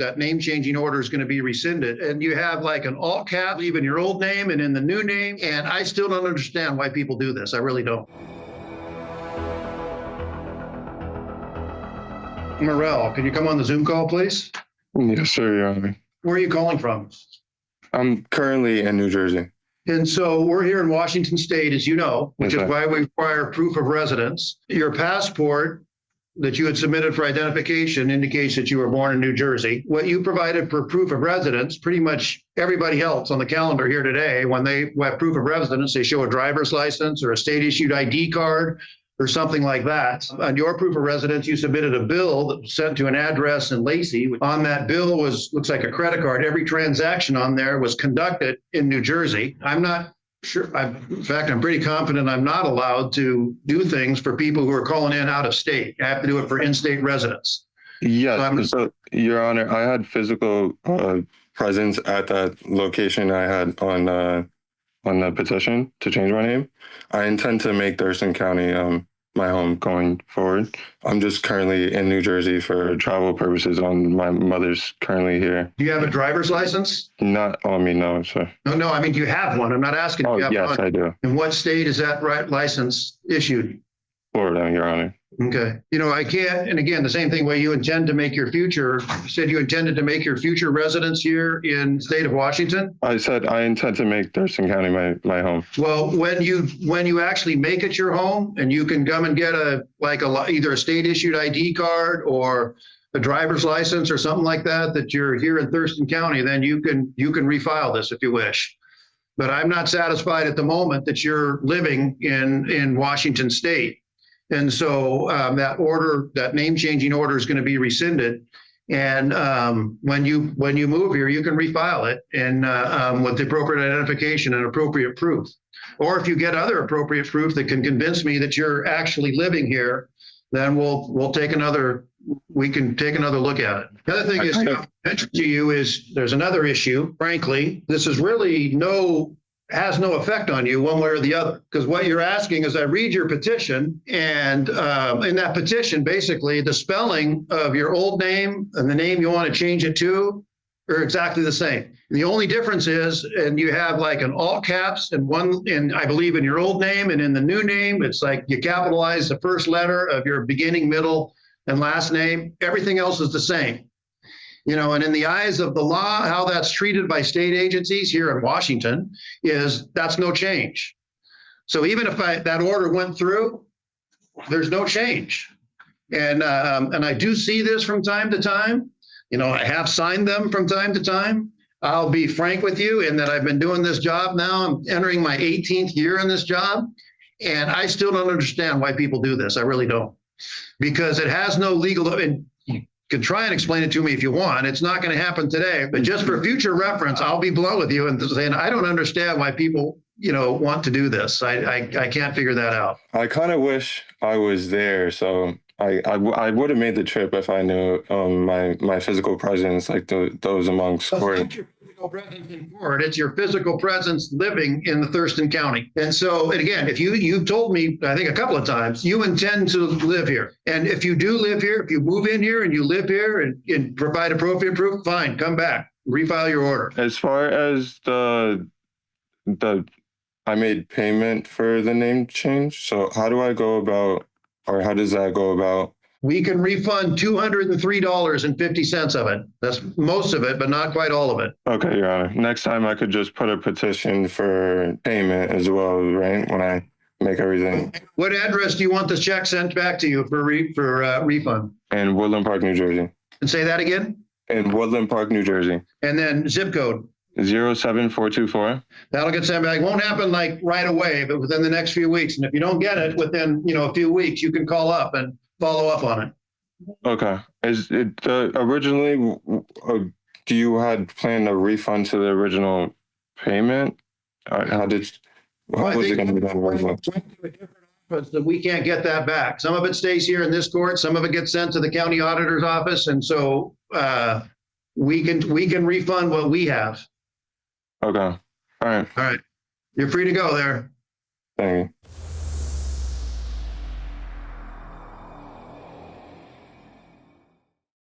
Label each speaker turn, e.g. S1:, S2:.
S1: that name changing order is going to be rescinded. And you have like an alt cap, leaving your old name and in the new name. And I still don't understand why people do this. I really don't. Morrell, can you come on the Zoom call, please?
S2: Yes, sir, Your Honor.
S1: Where are you calling from?
S2: I'm currently in New Jersey.
S1: And so we're here in Washington State, as you know, which is why we require proof of residence. Your passport that you had submitted for identification indicates that you were born in New Jersey. What you provided for proof of residence, pretty much everybody else on the calendar here today, when they have proof of residence, they show a driver's license or a state-issued ID card or something like that. On your proof of residence, you submitted a bill that was sent to an address in Lacey. On that bill looks like a credit card. Every transaction on there was conducted in New Jersey. I'm not sure. In fact, I'm pretty confident I'm not allowed to do things for people who are calling in out of state. I have to do it for in-state residents.
S2: Yes, so Your Honor, I had physical presence at that location I had on the petition to change my name. I intend to make Thurston County my home going forward. I'm just currently in New Jersey for travel purposes. My mother's currently here.
S1: Do you have a driver's license?
S2: Not on me, no, sir.
S1: No, I mean, do you have one? I'm not asking if you have
S2: yes,
S1: one.
S2: I do.
S1: In what state is that license issued?
S2: Florida, Your Honor.
S1: Okay. I can't, and again, the same thing, where you intend to make your future, you said you intended to make your future residence here in the state of Washington?
S2: I said I intend to make Thurston County my home.
S1: Well, when you actually make it your home and you can come and get either a state issued ID card or a driver's license or something like that, that you're here in Thurston County, then you can refile this if you wish. But I'm not satisfied at the moment that you're living in Washington State. And so that name changing order is going to be rescinded. And when you move here, you can refile it and with the appropriate identification and appropriate proof. Or if you get other appropriate proof that can convince me that you're actually living here, then we can take another look at it. The other thing I mentioned to you is there's another issue. Frankly, this is really has no effect on you one way or the other, because what you're asking is I read your petition, and in that petition, basically the spelling of your old name and the name you want to change it to are exactly the same. The only difference is, and you have like an all caps and one in, I believe, in your old name, and in the new name, it's like you capitalize the first letter of your beginning, middle, and last name. Everything else is the same. And in the eyes of the law, how that's treated by state agencies here in Washington that's no change. So even if that order went through, there's no change. And I do see this from time to time. I have signed them from time to time. I'll be frank with you in that I've been doing this job now. I'm entering my 18th year in this job, and I still don't understand why people do this. I really don't, because it has no legal. And you can try and explain it to me if you want. It's not going to happen today, but just for future reference, I'll be blunt with you and saying I don't understand why people, want to do this. I can't figure that out.
S2: I kind of wish I was there, so I would have made the trip if I knew my physical presence, like those amongst court.
S1: Presence in court. It's your physical presence living in the Thurston County. And so, and again, if you've told me, I think a couple of times, you intend to live here. And if you do live here, if you move in here and you live here and provide appropriate proof, fine, come back, refile your order.
S2: As far as I made payment for the name change. So how do I go about, or how does that go about?
S1: We can refund $203.50 of it. That's most of it, but not quite all of it.
S2: Okay, Your Honor. Next time I could just put a petition for payment as well, right? When I make everything.
S1: What address do you want the check sent back to you for refund?
S2: In Woodland Park, New Jersey.
S1: And say that again?
S2: In Woodland Park, New Jersey.
S1: And then zip code?
S2: 07424.
S1: That'll get sent back. It won't happen like right away, but within the next few weeks. And if you don't get it within, a few weeks, you can call up and follow up on it.
S2: Okay. Is it originally, do you had planned a refund to the original payment? How was it going to be done?
S1: That we can't get that back. Some of it stays here in this court. Some of it gets sent to the county auditor's office. And so we can refund what we have.
S2: Okay. All right.
S1: All right. You're free to go there.
S2: Thank you.